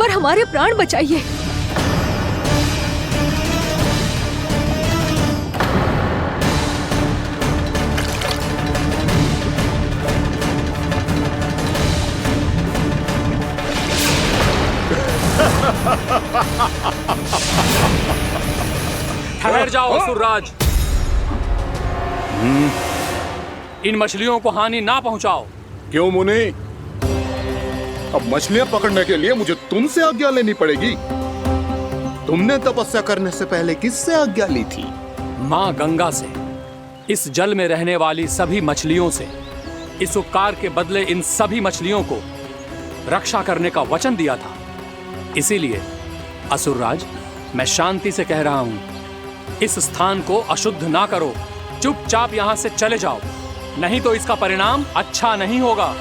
पर हमारे प्राण बचाइए। ठहर जाओ असुरराज। इन मछलियों को हानि ना पहुंचाओ। क्यों मुनि? अब मछलियां पकड़ने के लिए मुझे तुमसे आज्ञा लेनी पड़ेगी। तुमने तपस्या करने से पहले किससे आज्ञा ली थी? मां गंगा से, इस जल में रहने वाली सभी मछलियों से। इस उपकार के बदले इन सभी मछलियों को रक्षा करने का वचन दिया था। इसीलिए असुरराज, मैं शांति से कह रहा हूं, इस स्थान को अशुद्ध ना करो। चुपचाप यहां से चले जाओ, नहीं तो इसका परिणाम अच्छा नहीं होगा।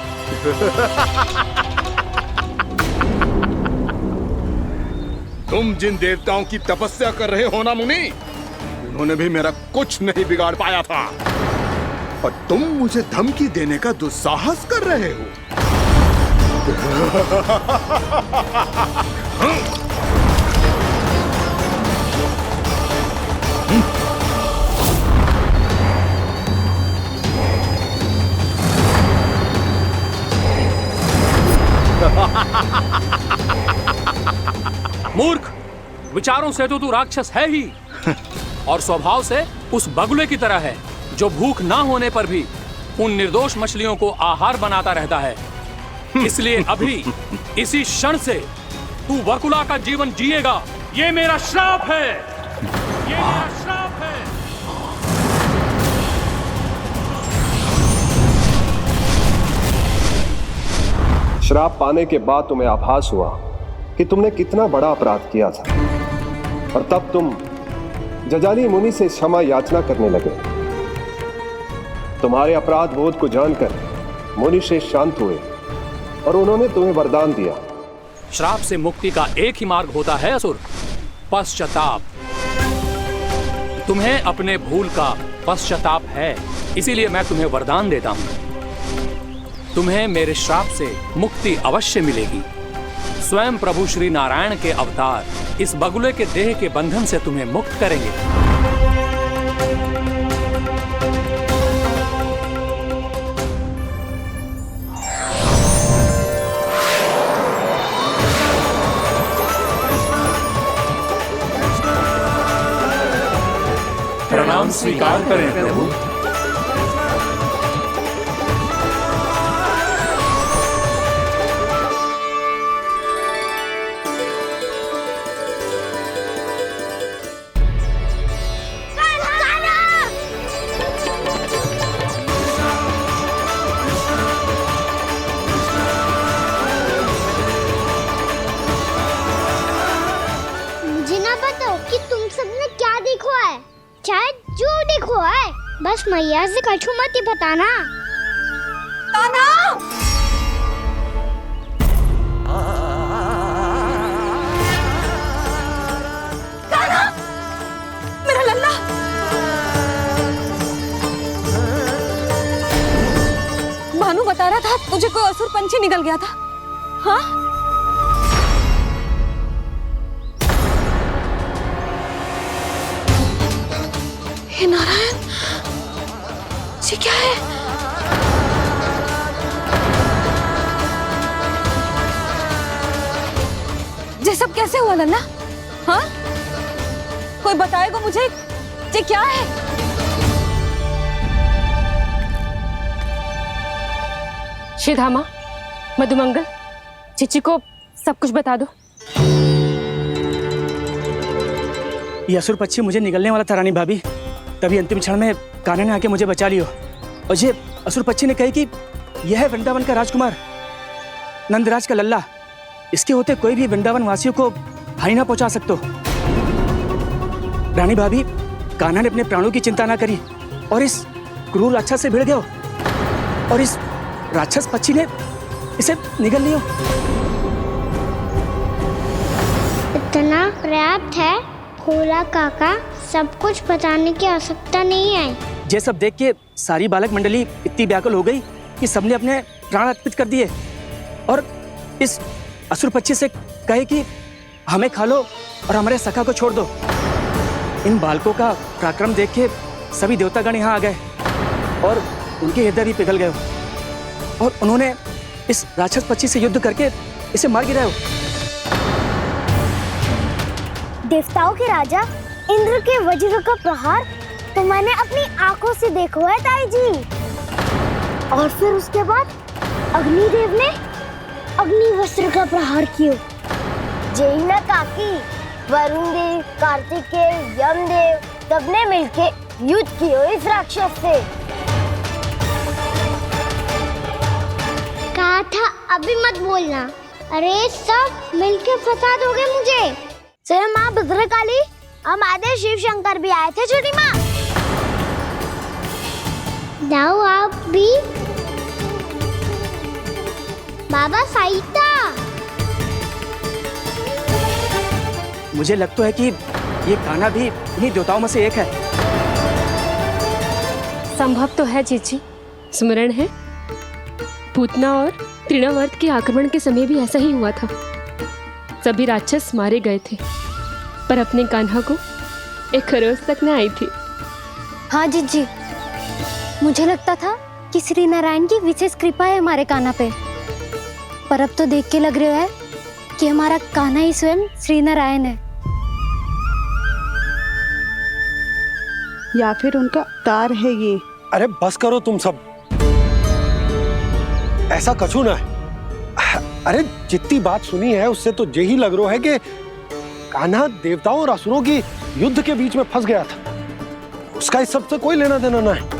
तुम जिन देवताओं की तपस्या कर रहे हो ना मुनि, उन्होंने भी मेरा कुछ नहीं बिगाड़ पाया था, और तुम मुझे धमकी देने का दुस्साहस कर रहे हो। मूर्ख, विचारों से तो तू राक्षस है ही, और स्वभाव से उस बगुले की तरह है जो भूख ना होने पर भी उन निर्दोष मछलियों को आहार बनाता रहता है। इसलिए अभी इसी क्षण से तू वकुला का जीवन जिएगा। ये मेरा श्राप है, ये मेरा श्राप है। श्राप पाने के बाद तुम्हें आभास हुआ कि तुमने कितना बड़ा अपराध किया था, और तब तुम जजाली मुनि से क्षमा याचना करने लगे। तुम्हारे अपराध बोध को जानकर मुनि से शांत हुए और उन्होंने तुम्हें वरदान दिया। श्राप से मुक्ति का एक ही मार्ग होता है असुर, पश्चाताप। तुम्हें अपने भूल का पश्चाताप है, इसीलिए मैं तुम्हें वरदान देता हूं। तुम्हें मेरे श्राप से मुक्ति अवश्य मिलेगी। स्वयं प्रभु श्री नारायण के अवतार इस बगुले के देह के बंधन से तुम्हें मुक्त करेंगे। प्रणाम स्वीकार करें प्रभु। बस मैया से कछु मत ही बताना। कान्हा! कान्हा! मेरा लल्ला! भानु बता रहा था तुझे कोई असुर पंछी निकल गया था। हाँ? हे नारायण, ये क्या है? ये सब कैसे हुआ लल्ला? हाँ? कोई बताएगा मुझे ये क्या है? श्रीधामा, मधुमंगल, चिची को सब कुछ बता दो। ये असुर पक्षी मुझे निगलने वाला था रानी भाभी, तभी अंतिम क्षण में कान्हा ने आके मुझे बचा लियो। और ये असुर पक्षी ने कही कि यह है वृंदावन का राजकुमार, नंदराज का लल्ला। इसके होते कोई भी वृंदावन वासियों को हानि ना पहुंचा सकते। रानी भाभी, कान्हा ने अपने प्राणों की चिंता ना करी और इस क्रूर राक्षस से भिड़ गयो, और इस राक्षस पक्षी ने इसे निगल लियो। इतना पर्याप्त है भोला काका, सब कुछ बताने की आवश्यकता नहीं है। ये सब देख के सारी बालक मंडली इतनी व्याकुल हो गई कि सबने अपने प्राण अर्पित कर दिए, और इस असुर पक्षी से कहे कि हमें खा लो और हमारे सखा को छोड़ दो। इन बालकों का पराक्रम देख के सभी देवतागण यहाँ आ गए और उनके हृदय भी पिघल गए और उन्होंने इस राक्षस पक्षी से युद्ध करके इसे मार गिराया। देवताओं के राजा इंद्र के वज्र का प्रहार तो मैंने अपनी आंखों से देखा है ताई जी। और फिर उसके बाद अग्निदेव ने अग्निवस्त्र का प्रहार किया। जय ना काकी, वरुण देव, कार्तिकेय, यमदेव सबने मिलके युद्ध किया इस राक्षस से। कहा था अभी मत बोलना। अरे सब मिलके फंसा दोगे मुझे। जय माँ भद्रकाली, हमारे शिव शंकर भी आए थे छोटी माँ। जाओ आप भी। बाबा साईता। मुझे लगता है कि ये कान्हा भी इन्हीं देवताओं में से एक है। संभव तो है जीजी। स्मरण है पूतना और तृणावर्त के आक्रमण के समय भी ऐसा ही हुआ था। सभी राक्षस मारे गए थे पर अपने कान्हा को एक खरोच तक न आई थी। हाँ जीजी, मुझे लगता था कि श्री नारायण की विशेष कृपा है हमारे कान्हा पे, पर अब तो देख के लग रहा है कि हमारा कान्हा ही स्वयं श्री नारायण है। या फिर उनका अवतार है ये। अरे बस करो तुम सब, ऐसा कछु ना है। अरे जितनी बात सुनी है उससे तो यही लग रहा है कि कान्हा देवताओं और असुरों की युद्ध के बीच में फंस गया था। उसका इस सब से कोई लेना देना ना है।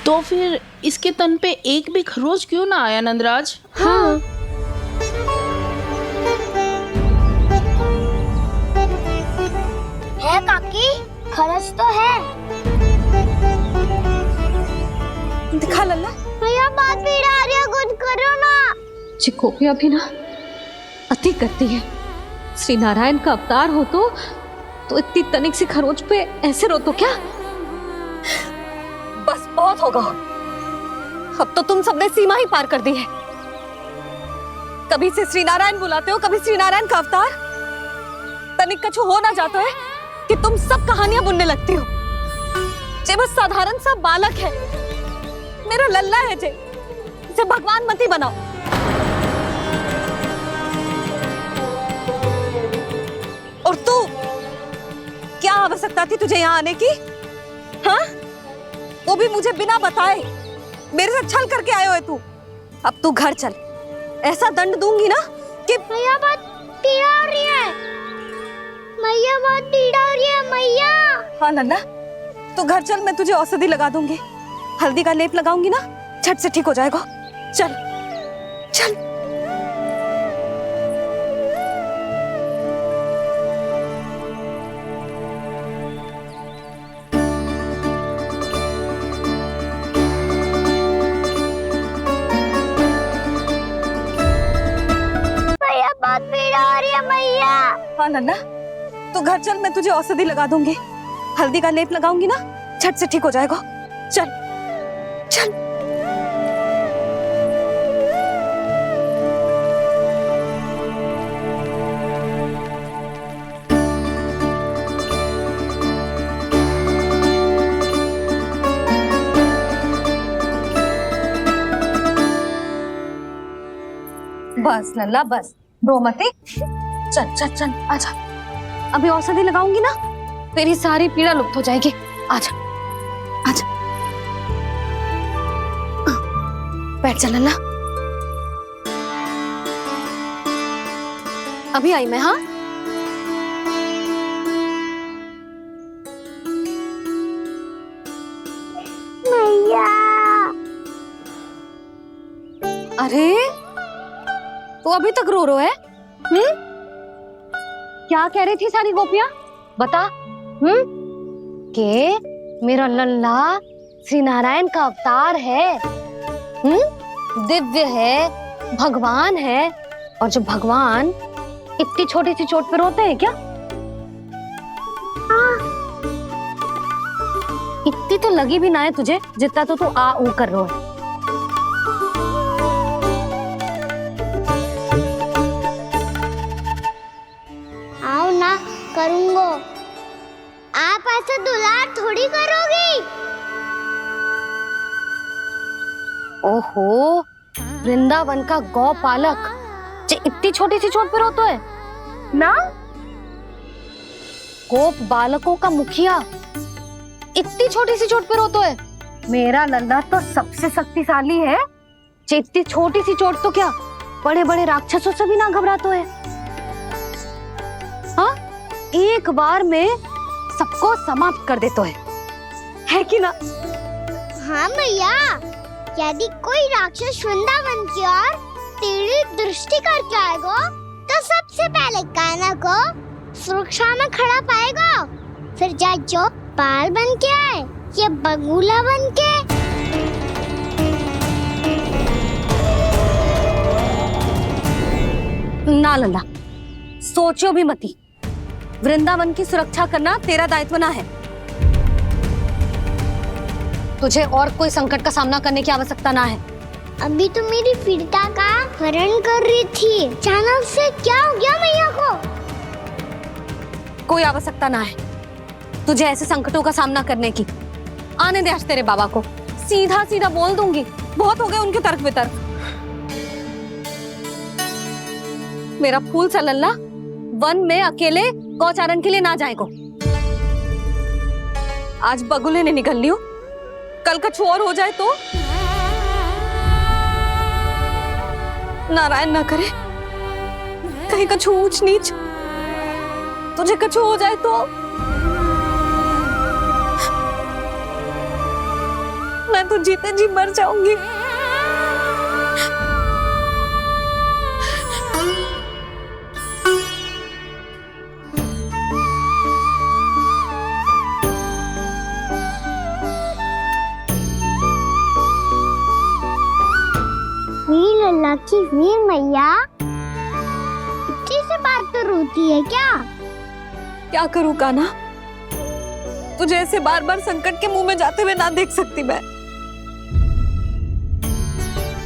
तो फिर इसके तन पे एक भी खरोच क्यों ना आया नंदराज? हाँ, है काकी, खरच तो है। दिखा लल्ला। भैया बात पीड़ा आ रही है, कुछ करो ना। चिकोपिया भी ना अति करती है। श्री नारायण का अवतार हो तो इतनी तनिक सी खरोच पे ऐसे रो तो क्या? बस बहुत होगा। अब तो तुम सबने सीमा ही पार कर दी है। कभी से श्री नारायण बुलाते हो, कभी श्री नारायण का अवतार। तनिक कछु हो ना जाता है कि तुम सब कहानियां बुनने लगती हो। जे बस साधारण सा बालक है, मेरा लल्ला है जे, इसे भगवान मत ही बनाओ। और तू, क्या आवश्यकता थी तुझे यहाँ आने की? हाँ? वो भी मुझे बिना बताए मेरे साथ छल करके आए हो तू। अब तू घर चल, ऐसा दंड दूंगी ना कि मैया बहुत पीड़ा हो रही है। मैया बहुत पीड़ा हो रही है मैया। हाँ लल्ला, तू घर चल, मैं तुझे औषधि लगा दूंगी। हल्दी का लेप लगाऊंगी ना, झट से ठीक हो जाएगा। चल चल। मैया बहुत पीड़ा हो रही है मैया। हाँ लल्ला, तू घर चल, मैं तुझे औषधि लगा दूंगी। हल्दी का लेप लगाऊंगी ना, झट से ठीक हो जाएगा। चल चल। बस लल्ला बस, रो मती। चल चल चल, आजा। अभी औषधि लगाऊंगी ना, तेरी सारी पीड़ा लुप्त हो जाएगी। आजा आजा, बैठ जा लल्ला। अभी आई मैं। हाँ मैया। अरे तू अभी तक रो है? क्या कह रही थी सारी गोपियां? बता। के मेरा लल्ला श्री नारायण का अवतार है, दिव्य है, भगवान है। और जो भगवान इतनी छोटी सी चोट पे रोते हैं क्या? इतनी तो लगी भी ना है तुझे जितना तो तू आ ऊ कर रहा है। थोड़ी करोगी। ओहो, वृंदावन का गौपालक जो इतनी छोटी सी चोट पे रोता है ना, गोप बालकों का मुखिया इतनी छोटी सी चोट पे रोता है। मेरा लल्ला तो सबसे शक्तिशाली है, जो इतनी छोटी सी चोट तो क्या बड़े बड़े राक्षसों से भी ना घबराता है। हाँ, एक बार में सबको समाप्त कर देता है कि ना? हाँ मैया, यदि कोई राक्षस वृंदावन की ओर टेढ़ी दृष्टि करके आएगा तो सबसे पहले कान्हा को सुरक्षा में खड़ा पाएगा, फिर चाहे जो बाल बन के आए या बगुला बन के। ना लल्ला, सोचो भी मती, वृंदावन की सुरक्षा करना तेरा दायित्व ना है। तुझे और कोई संकट का सामना करने की आवश्यकता ना है। अभी तो मेरी पीड़िता का हरण कर रही थी, अचानक से क्या हो गया मैया को? कोई आवश्यकता ना है तुझे ऐसे संकटों का सामना करने की। आने दे आज तेरे बाबा को, सीधा सीधा बोल दूंगी, बहुत हो गए उनके तर्क वितर्क। मेरा फूल सा लल्ला वन में अकेले गौचारण के लिए ना जाए को। आज बगुले ने निकल लियो, कल कछु और हो जाए तो? नारायण ना करे, कहीं कछु ऊंच नीच तुझे कछु हो जाए तो? मैं तो जीते जी मर जाऊंगी। वीर लल्ला की वीर मैया इतनी से बात तो रोती है क्या? क्या करूं कान्हा, तुझे ऐसे बार बार संकट के मुंह में जाते हुए ना देख सकती मैं।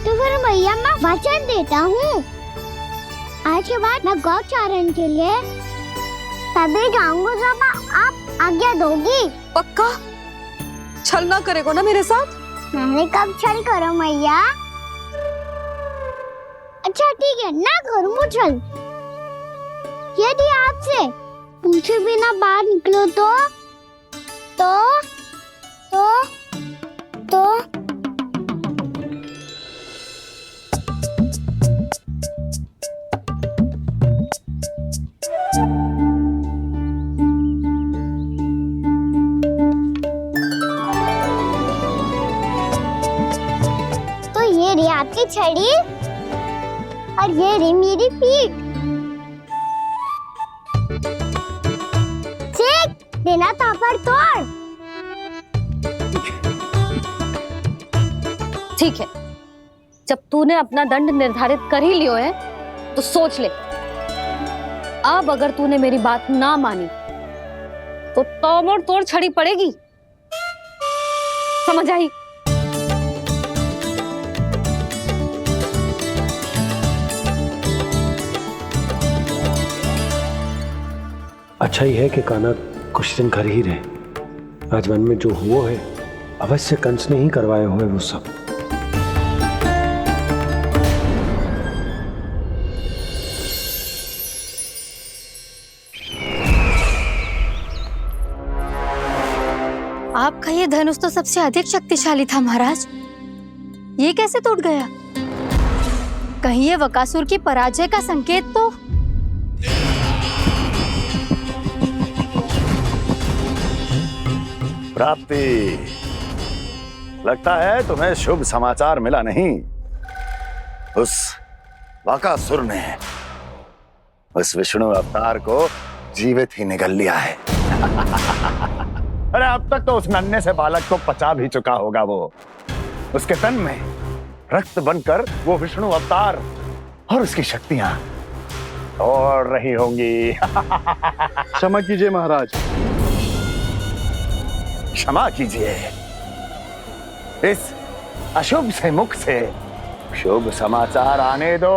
तो फिर मैया मैं वचन देता हूँ, आज के बाद मैं गौचारण के लिए तभी जाऊंगा जब आप आज्ञा दोगी। पक्का? छल ना करेगा ना मेरे साथ? मैंने कब छल करो मैया? अच्छा ठीक है, ना करूँ छल। यदि आपसे पूछे बिना बाहर निकलो तो ये रही आपकी छड़ी और ये रही मेरी पीठ। देना तापर तोड़। ठीक है, जब तूने अपना दंड निर्धारित कर ही लियो है तो सोच ले, अब अगर तूने मेरी बात ना मानी तो तोड़ तोड़ छड़ी पड़ेगी, समझ आई? अच्छा ही है कि कान्हा कुछ दिन घर ही रहे। आज वन में जो हुआ है अवश्य कंस ने ही करवाए हुए वो सब। आपका ये धनुष तो सबसे अधिक शक्तिशाली था महाराज, ये कैसे टूट गया? कहीं ये बकासुर की पराजय का संकेत तो? प्राप्ति, लगता है तुम्हें शुभ समाचार मिला नहीं। उस बकासुर ने उस विष्णु अवतार को जीवित ही निगल लिया है। अरे अब तक तो उस नन्हे से बालक को पचा भी चुका होगा वो। उसके तन में रक्त बनकर वो विष्णु अवतार और उसकी शक्तियां दौड़ रही होंगी। क्षमा कीजिए महाराज। क्षमा कीजिए, इस अशुभ से मुख से शुभ समाचार आने दो।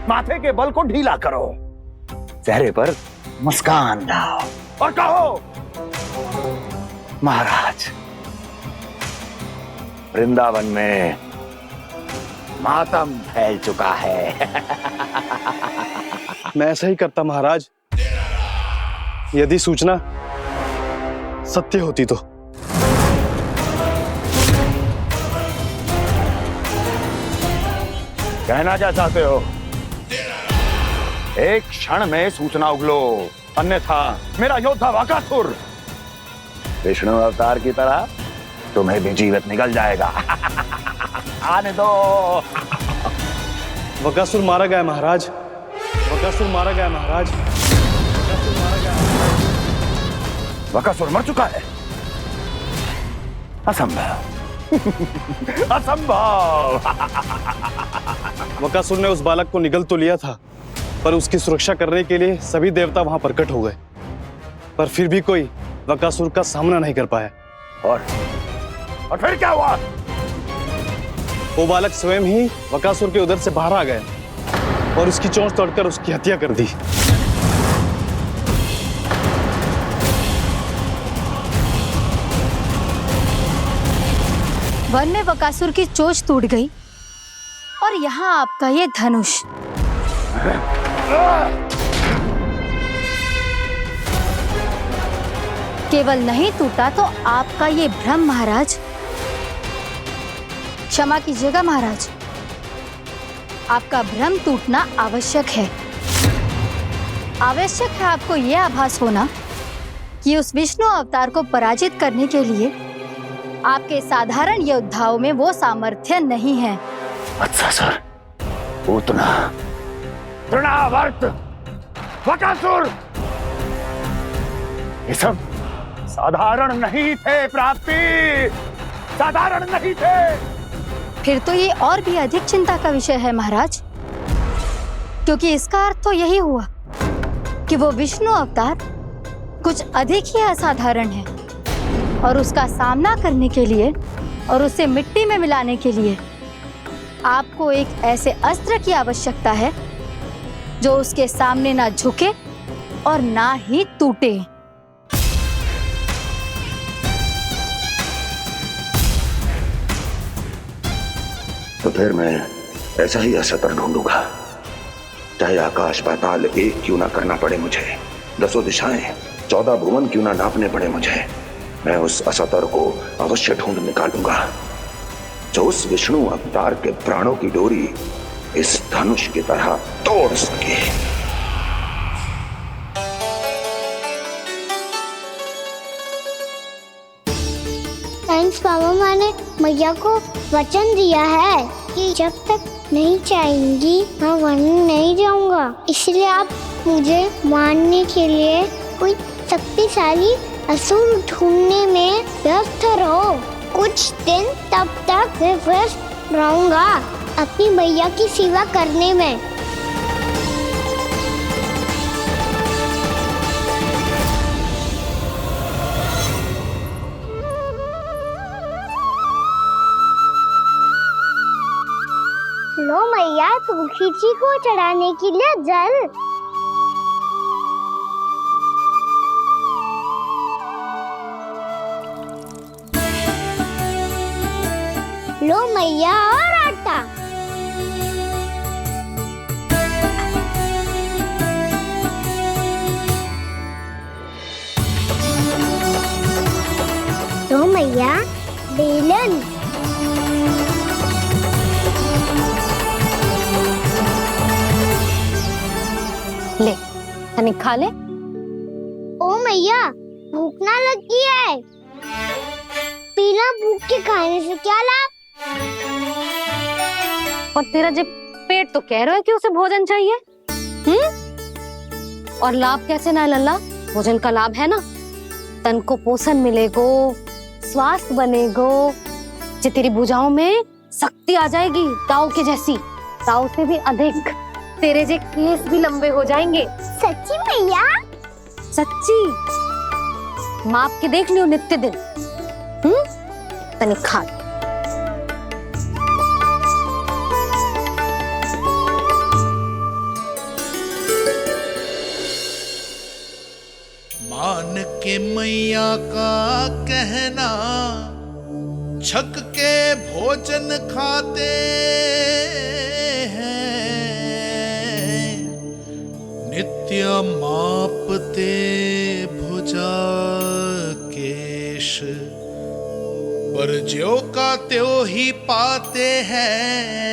माथे के बल को ढीला करो, चेहरे पर मुस्कान लाओ और कहो महाराज, वृंदावन में मातम फैल चुका है। मैं ऐसा ही करता महाराज, यदि सूचना सत्य होती तो। कहना क्या चाहते हो? एक क्षण में सूचना उगलो, अन्यथा मेरा योद्धा वकासुर विष्णु अवतार की तरह तुम्हें भी जीवित निकल जाएगा। आने दो। वकासुर मारा गया महाराज, वकासुर मारा गया महाराज, वकासुर मारा गया। वकासुर मर चुका है? असंभव। असंभव। वकासुर ने उस बालक को निगल तो लिया था, पर उसकी सुरक्षा करने के लिए सभी देवता वहां प्रकट हो गए, पर फिर भी कोई वकासुर का सामना नहीं कर पाया। और फिर क्या हुआ? वो बालक स्वयं ही वकासुर के उदर से बाहर आ गया और उसकी चोंच तोड़कर उसकी हत्या कर दी। वन में वकासुर की चोंच टूट गई और यहाँ आपका ये धनुष। केवल नहीं टूटा तो आपका ये भ्रम महाराज। क्षमा कीजिएगा महाराज, आपका भ्रम टूटना आवश्यक है। आवश्यक है आपको यह आभास होना कि उस विष्णु अवतार को पराजित करने के लिए आपके साधारण योद्धाओं में वो सामर्थ्य नहीं है। वत्सासुर, पूतना, तृणावर्त, वकासुर, ये सब साधारण नहीं थे प्राप्ति, साधारण नहीं थे। फिर तो ये और भी अधिक चिंता का विषय है महाराज, क्योंकि इसका अर्थ तो यही हुआ कि वो विष्णु अवतार कुछ अधिक ही असाधारण है और उसका सामना करने के लिए और उसे मिट्टी में मिलाने के लिए आपको एक ऐसे अस्त्र की आवश्यकता है जो उसके सामने ना झुके और ना ही टूटे। तो फिर मैं ऐसा ही असत्र ढूंढूंगा, चाहे आकाश पाताल एक क्यों ना करना पड़े मुझे, 10 दिशाएं 14 भुवन क्यों ना नापने पड़े मुझे, मैं उस असतर को अवश्य ढूंढ निकालूंगा जो उस विष्णु अवतार के प्राणों की डोरी इस धनुष की तरह तोड़ सके। साइंस पापा ने मैया को वचन दिया है कि जब तक नहीं चाहेंगी मैं वन नहीं जाऊंगा, इसलिए आप मुझे मारने के लिए कोई शक्तिशाली असुर ढूंढने में व्यस्त रहो। कुछ दिन तब तक मैं व्यस्त रहूंगा अपनी मैया की सेवा करने में। लो मैया, तुलसी जी को चढ़ाने के लिए जल। लो मैया, और आटा। लो मैया, बेलन। ले, तनिक खा ले। ओ मैया, भूख ना लगी है। बिना भूख के खाने से क्या लाभ? और तेरा जब पेट तो कह रहा है कि उसे भोजन चाहिए, और लाभ कैसे ना लल्ला? भोजन का लाभ है ना, तन को पोषण मिलेगो, स्वास्थ्य बनेगो, जे तेरी भुजाओं में शक्ति आ जाएगी, ताऊ के जैसी, ताऊ से भी अधिक। तेरे जे केस भी लंबे हो जाएंगे। सच्ची मैया? सच्ची। माप के देख लियो नित्य दिन। तनिक खा। मान कि मैया का कहना छक के भोजन खाते हैं, नित्य मापते भुजा केश, पर ज्यों का त्यों ही पाते हैं।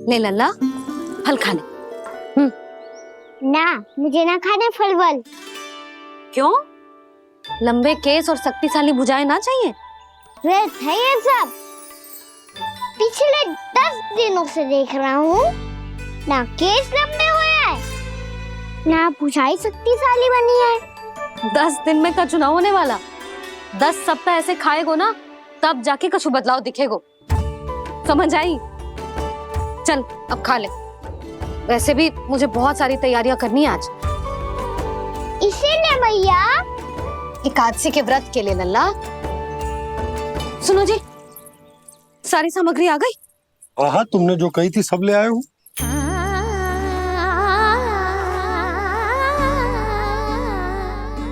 ले लल्ला, फल खाने। ना, मुझे ना खाने फल वल। क्यों? लंबे केस और शक्तिशाली भुजाएं ना चाहिए? व्यर्थ है ये सब। पिछले 10 दिनों से देख रहा हूँ, ना केस लंबे हुए हैं, ना भुजाएं शक्तिशाली बनी है। 10 दिन में का चुनाव होने वाला। 10 सप्ताह ऐसे खाएगो ना, तब जाके कछु बदलाव दिखेगो। समझ आई? चल अब खा ले। वैसे भी मुझे बहुत सारी तैयारियां करनी है आज। इसीलिए भैया एकादशी के व्रत के लिए लल्ला। सुनो जी, सारी सामग्री आ गई? हाँ, तुमने जो कही थी सब ले आए हूँ।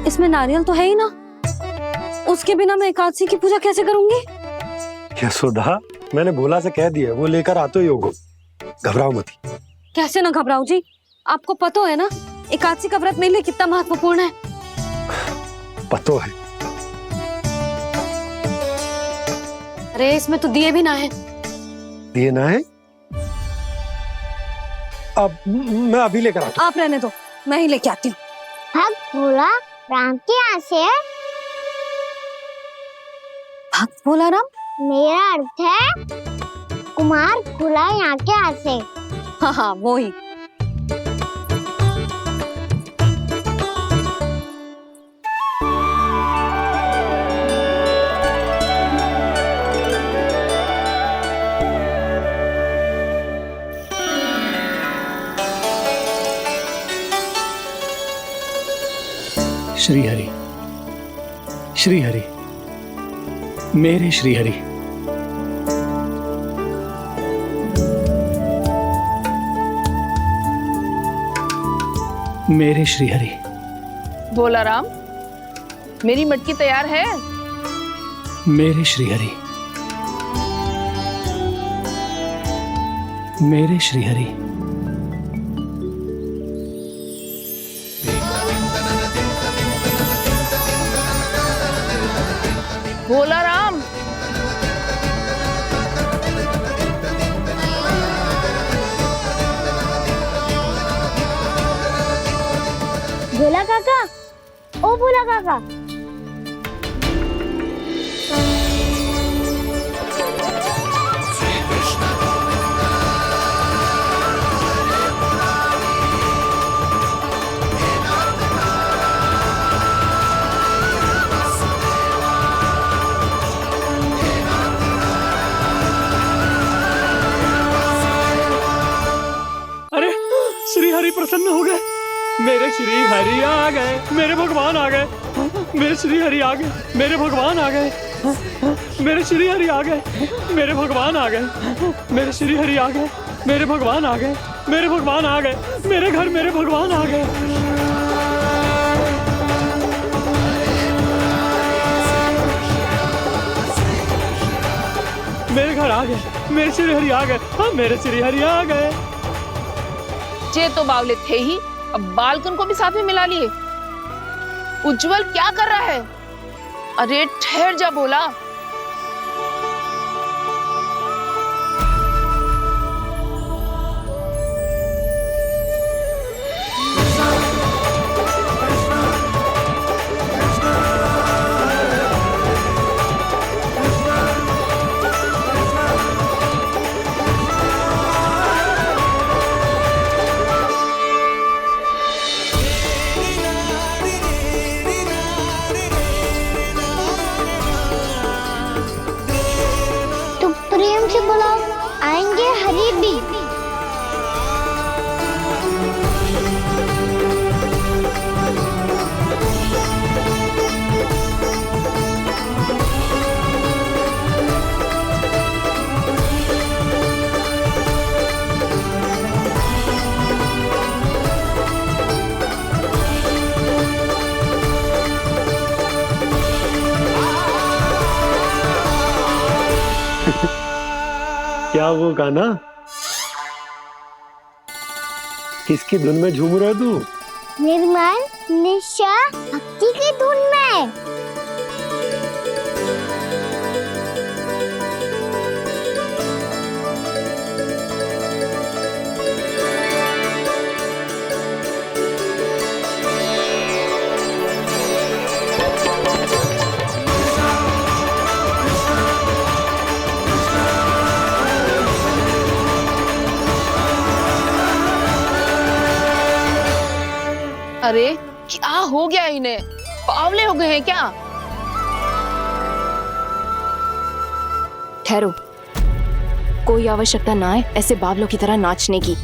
इसमें नारियल तो है ही ना, उसके बिना मैं एकादशी की पूजा कैसे करूंगी? यशोदा, मैंने भोला से कह दिया, वो लेकर आते ही होगा। घबराओ मत। कैसे ना घबराऊं जी, आपको पता है ना एकादशी का व्रत मेरे लिए कितना महत्वपूर्ण है। पता है। अरे इसमें तो दिए भी ना है। दिए ना है? अब मैं अभी लेकर आता हूँ। आप रहने दो, मैं ही लेके आती हूँ। भक्त भोला राम के यहाँ से है? भक्त भोला राम? मेरा अर्थ है कुमार भोला यहाँ के यहाँ से। हाँ हाँ, वो ही। श्री हरि, श्री हरि, मेरे श्री हरि। मेरे श्री हरि। भोला राम, मेरी मटकी तैयार है? मेरे श्री हरि, मेरे श्री हरि। भोला राम, भोला काका, ओ भोला काका। अरे श्री हरि प्रसन्न हो गए। मेरे श्री हरि आ गए, मेरे भगवान आ गए। मेरे श्री हरि आ गए, मेरे भगवान आ गए। मेरे श्री हरि आ गए, मेरे भगवान आ गए। मेरे श्री हरि आ गए, मेरे भगवान आ गए। मेरे भगवान आ गए, मेरे घर मेरे भगवान आ गए। मेरे घर आ गए, मेरे श्री हरि आ गए। हाँ, मेरे श्री हरि आ गए। जे तो बावले थे ही, अब बालकन को भी साथ में मिला लिए। उज्जवल क्या कर रहा है? अरे ठहर जा भोला। क्या वो गाना? किसकी धुन में झूम रहा तू? निर्मल निशा भक्ति की धुन में। अरे क्या हो गया इन्हें? बावले हो गए हैं क्या? ठहरो, कोई आवश्यकता ना है ऐसे बावलों की तरह नाचने की।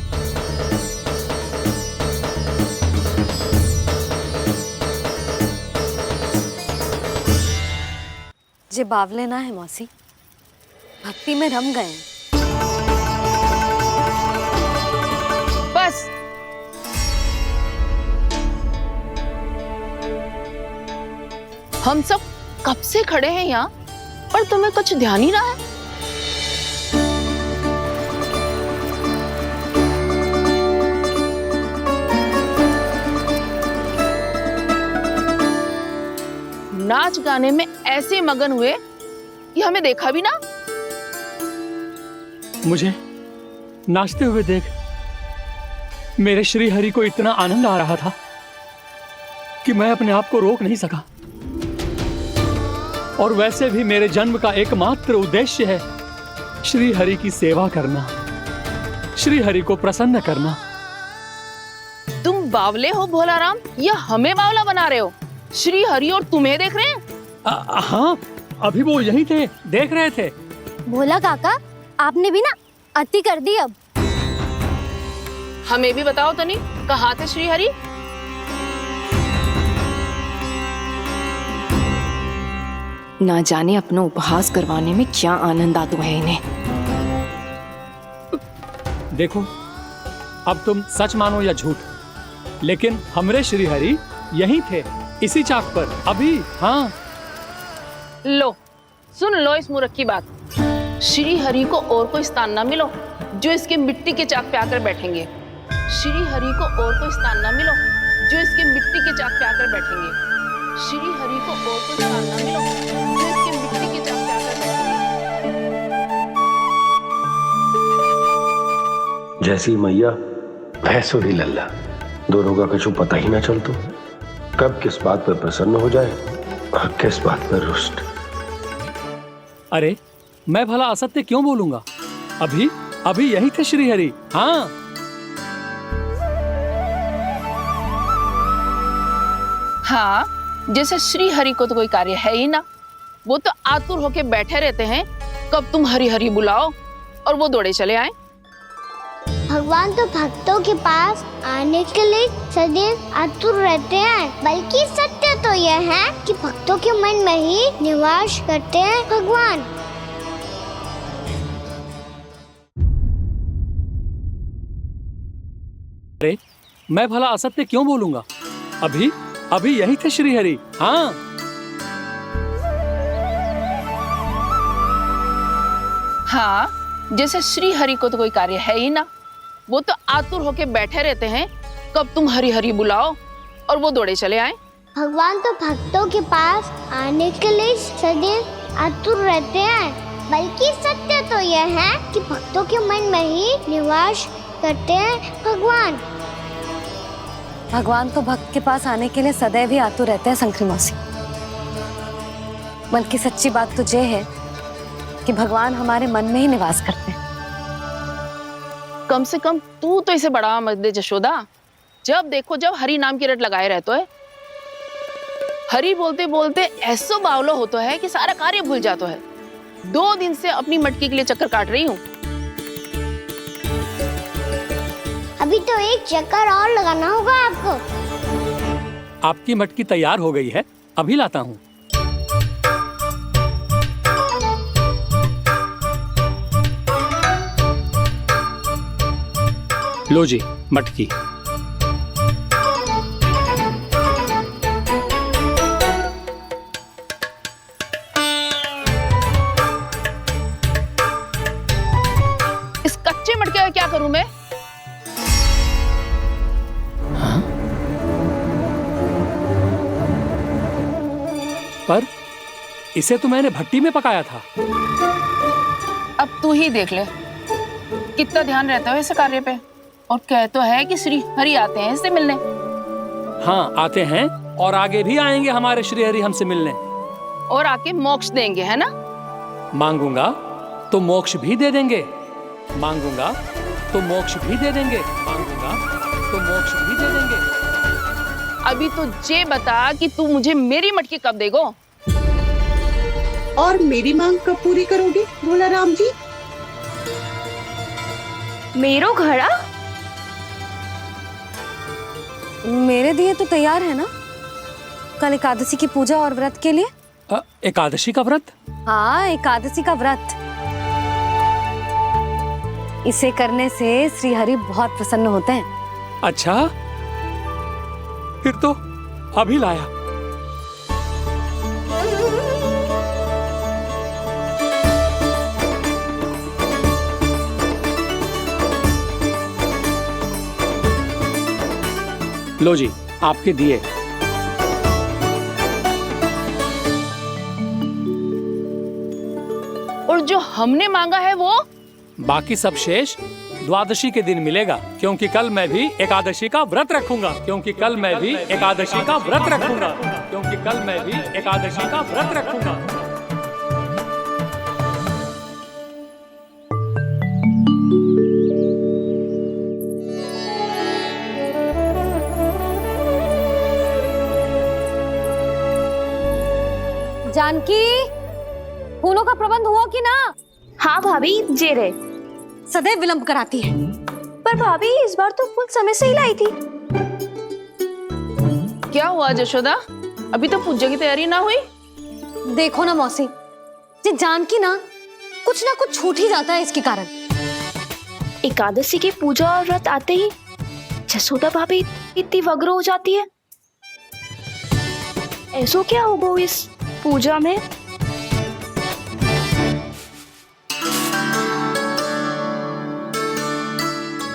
जे बावले ना है मौसी, भक्ति में रम गए हैं। बस हम सब कब से खड़े हैं यहाँ, पर तुम्हें कुछ ध्यान ही रहा है। नाच गाने में ऐसे मगन हुए कि हमें देखा भी ना। मुझे नाचते हुए देख मेरे श्री हरि को इतना आनंद आ रहा था कि मैं अपने आप को रोक नहीं सका। और वैसे भी मेरे जन्म का एकमात्र उद्देश्य है श्री हरि की सेवा करना, श्री हरि को प्रसन्न करना। तुम बावले हो भोलाराम, या हमें बावला बना रहे हो? श्री हरि और तुम्हें देख रहे हैं? हाँ, अभी वो यहीं थे, देख रहे थे। भोला काका, आपने भी ना अति कर दी। अब हमें भी बताओ तनी, कहाँ थे श्री हरि? ना जाने अपना उपहास करवाने में क्या आनंद आता है इन्हें। देखो, अब तुम सच मानो या झूठ, लेकिन हमरे श्री हरि यहीं थे, इसी चाक पर अभी। हाँ, लो सुन लो इस मूर्ख की बात। श्री हरि को और कोई स्थान ना मिलो जो इसके मिट्टी के चाक पे आकर बैठेंगे। श्री हरि को और कोई स्थान ना मिलो जो इसके मिट्टी के चाक पे आकर बैठेंगे। श्री हरि को और कोई स्थान ना मिलो जो इसके मिट्टी के चाक पे आकर बैठेंगे। जैसी मैया भैंसो ही लल्ला, दोनों का कुछ पता ही ना चलतो। कब किस बात पर प्रसन्न हो जाए और किस बात पर रुष्ट। अरे मैं भला असत्य क्यों बोलूंगा? अभी अभी यही थे श्री हरि। हाँ, हाँ, जैसे श्री हरि को तो कोई कार्य है ही ना, वो तो आतुर होके बैठे रहते हैं कब तुम हरि हरि बुलाओ और वो दौड़े चले आए। भगवान तो भक्तों के पास आने के लिए सदैव आतुर रहते हैं, बल्कि सत्य तो यह है कि भक्तों के मन में ही निवास करते हैं भगवान। अरे मैं भला असत्य क्यों बोलूंगा? अभी अभी यही थे श्री हरि। हाँ, हाँ, जैसे श्री हरि को तो कोई कार्य है ही ना, वो तो आतुर होके बैठे रहते हैं कब तुम हरि हरि बुलाओ और वो दौड़े चले आए। भगवान तो भक्तों के पास आने के लिए सदैव आतुर रहते हैं, बल्कि सत्य तो यह है कि भक्तों के मन में ही निवास करते हैं भगवान। भगवान तो भक्त के पास आने के लिए सदैव ही आतुर रहते हैं शंकरी मौसी। बल्कि सच्ची बात तो ये है कि भगवान हमारे मन में ही निवास करते हैं। कम से कम तू तो इसे बढ़ावा मत दे जशोदा। जब देखो जब हरि नाम की रट लगाए रहते है। हरि बोलते बोलते ऐसो बावलो होता है कि सारा कार्य भूल जाता है। 2 दिन से अपनी मटकी के लिए चक्कर काट रही हूँ। अभी तो एक चक्कर और लगाना होगा आपको। आपकी मटकी तैयार हो गई है, अभी लाता हूँ। लो जी मटकी। क्या करूं मैं? पर इसे तो मैंने भट्टी में पकाया था। अब तू ही देख ले कितना ध्यान रहता है इस कार्य पे। और कह तो है कि श्री हरि आते हैं इससे मिलने। हाँ, आते हैं और आगे भी आएंगे हमारे श्री हरि हमसे मिलने। और आके मोक्ष देंगे, है ना? मांगूंगा तो मोक्ष भी दे देंगे, मांगूंगा तो मोक्ष भी दे देंगे, मांगूंगा तो मोक्ष भी दे देंगे। अभी तो ये बता कि तू मुझे मेरी मटकी कब देगो? और मेरी मांग कब पूरी करोगे भोला राम जी? मेरो घड़ा मेरे दिए तो तैयार है ना कल एकादशी की पूजा और व्रत के लिए? एकादशी का व्रत? हाँ, एकादशी का व्रत। इसे करने से श्री हरि बहुत प्रसन्न होते हैं। अच्छा, फिर तो अभी लाया। लो जी, आपके दिए। और जो हमने मांगा है वो? बाकी सब शेष द्वादशी के दिन मिलेगा, क्योंकि कल मैं भी एकादशी का व्रत रखूंगा, क्योंकि कल मैं भी एकादशी का व्रत रखूंगा, क्योंकि कल मैं भी एकादशी का व्रत रखूंगा। जानकी, फूलों का प्रबंध हुआ कि ना? हाँ भाभी, जे रहे। सदैव विलंब कराती है। पर भाभी इस बार तो फूल समय से ही लाई थी। क्या हुआ जशोदा? अभी तो पूजा की तैयारी ना हुई? देखो ना मौसी, ये जानकी ना कुछ छूट ही जाता है इसके कारण। एकादशी की पूजा और व्रत आते ही जसोदा भाभी इतनी वग्र हो जाती है। ऐसो क्या होगा इस पूजा में?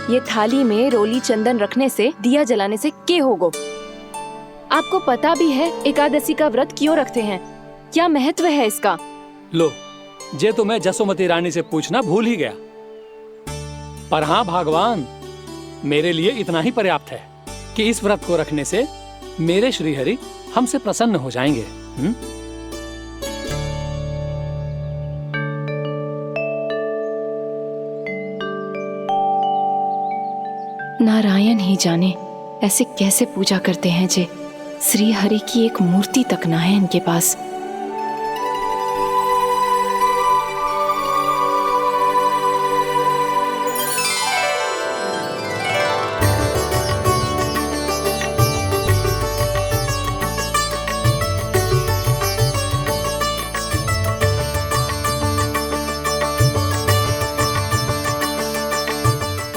ये थाली में रोली चंदन रखने से, दिया जलाने से के होगो? आपको पता भी है एकादशी का व्रत क्यों रखते हैं? क्या महत्व है इसका? लो, जे तो मैं जसोमती रानी से पूछना भूल ही गया। पर हाँ भगवान, मेरे लिए इतना ही पर्याप्त है कि इस व्रत को रखने से मेरे श्री हरि हमसे प्रसन्न हो जाएंगे। नारायण ही जाने ऐसे कैसे पूजा करते हैं जे श्री हरि की एक मूर्ति तक ना है इनके पास।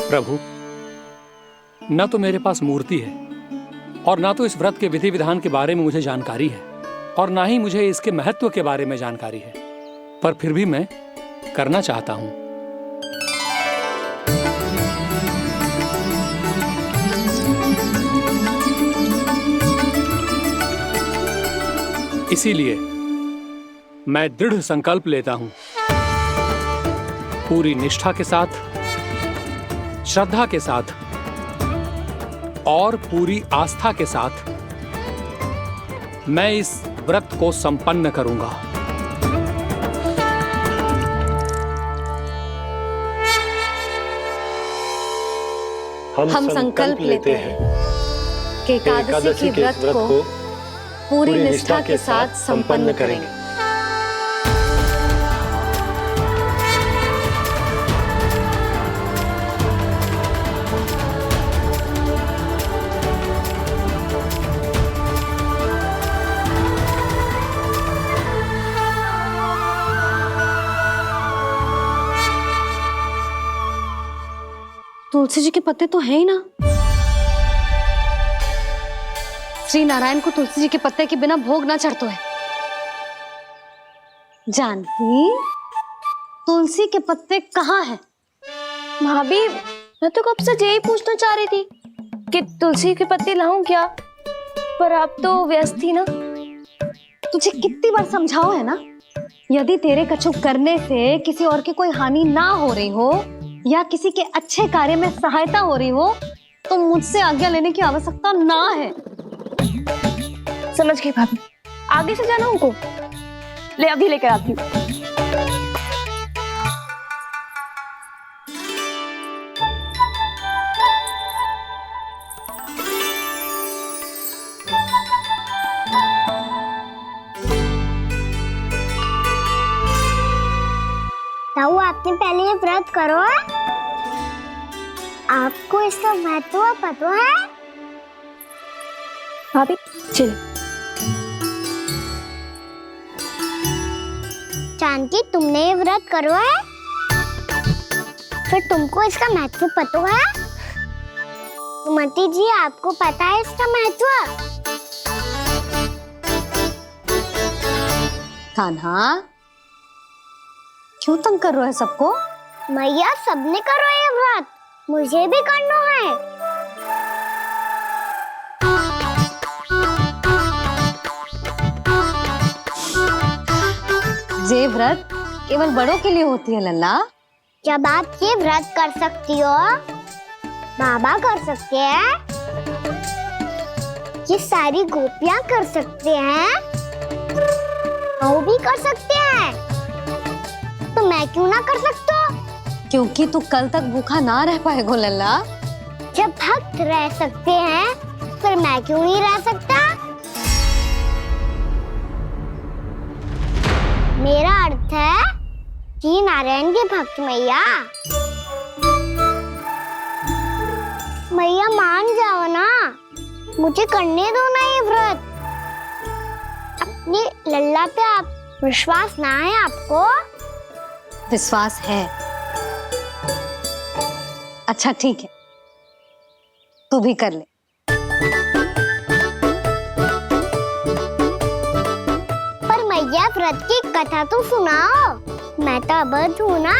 प्रभु, न तो मेरे पास मूर्ति है और ना तो इस व्रत के विधि विधान के बारे में मुझे जानकारी है और ना ही मुझे इसके महत्व के बारे में जानकारी है, पर फिर भी मैं करना चाहता हूं। इसीलिए मैं दृढ़ संकल्प लेता हूं, पूरी निष्ठा के साथ, श्रद्धा के साथ और पूरी आस्था के साथ मैं इस व्रत को संपन्न करूंगा। हम संकल्प लेते हैं कि एकादशी के व्रत को पूरी निष्ठा के साथ संपन्न करेंगे। तुलसी जी के पत्ते तो हैं ही ना। श्री नारायण को तुलसी जी के पत्ते के बिना भोग ना चढ़तो है। जानकी, तुलसी के पत्ते कहाँ हैं? भाभी मैं तो कब से यही पूछना चाह रही थी कि तुलसी के पत्ते लाऊं क्या, पर आप तो व्यस्त थी ना। तुझे कितनी बार समझाओ है ना, यदि तेरे कछु करने से किसी और की कोई हानि ना हो रही हो या किसी के अच्छे कार्य में सहायता हो रही हो तो मुझसे आज्ञा लेने की आवश्यकता ना है। समझ गई भाभी, आगे से जाना उनको। ले अभी लेकर आती हूँ। ताऊ, आपने पहले ये व्रत करो है? आपको इसका महत्व पता है? भाभी चल। जानकी, तुमने ये व्रत करो है? फिर तुमको इसका महत्व पता है? सुमति जी, आपको पता है इसका महत्व? कान्हा, क्यों तंग कर रहे हो सबको? मैया, सबने करो ये व्रत, मुझे भी करना है। ये व्रत केवल बड़ों के लिए होती है लल्ला। जब आप ये व्रत कर सकती हो, बाबा कर सकते हैं, ये सारी गोपियां कर सकते हैं, वो भी कर सकते हैं, तो मैं क्यों ना कर सकता? क्योंकि तू कल तक भूखा ना रह पाएगा लल्ला। जब भक्त रह सकते हैं, फिर मैं क्यों नहीं रह सकता? मेरा अर्थ है कि नारायण के भक्त मैया। मैया मान जाओ ना, मुझे करने दो ना ये व्रत। अपनी लल्ला पे आप विश्वास ना है आपको? विश्वास है। अच्छा ठीक है, तू भी कर ले। पर मैया, व्रत की कथा तो सुनाओ। मैं तो अबध हूँ ना,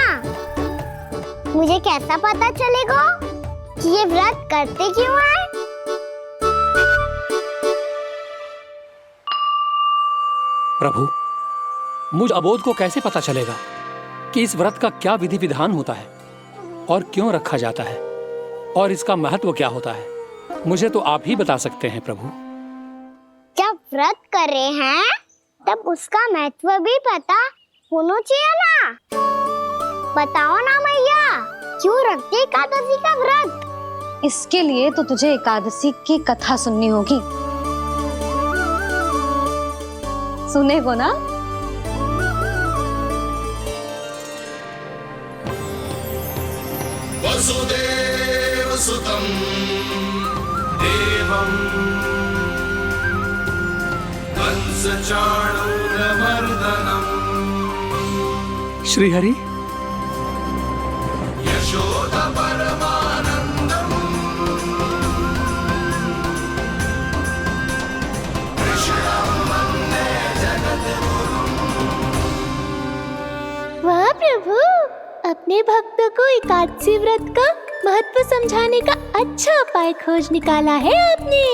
मुझे कैसा पता चलेगा कि ये व्रत करते क्यों हैं? प्रभु, मुझ अबोध को कैसे पता चलेगा कि इस व्रत का क्या विधि विधान होता है और क्यों रखा जाता है और इसका महत्व क्या होता है? मुझे तो आप ही बता सकते हैं प्रभु। जब व्रत कर रहे हैं तब उसका महत्व भी पता होना चाहिए ना। बताओ ना मैया, क्यों रखते एकादशी का व्रत? इसके लिए तो तुझे एकादशी की कथा सुननी होगी। सुनेगो ना? वसुदेव सुतं देवं कंसचाणूरमर्दनम् श्रीहरि, यशोदा परमानन्दम् कृष्णं वन्दे जगद्गुरुम्। वाह प्रभु, अपने भक्तों को एकादशी व्रत का महत्व समझाने का अच्छा उपाय खोज निकाला है आपने।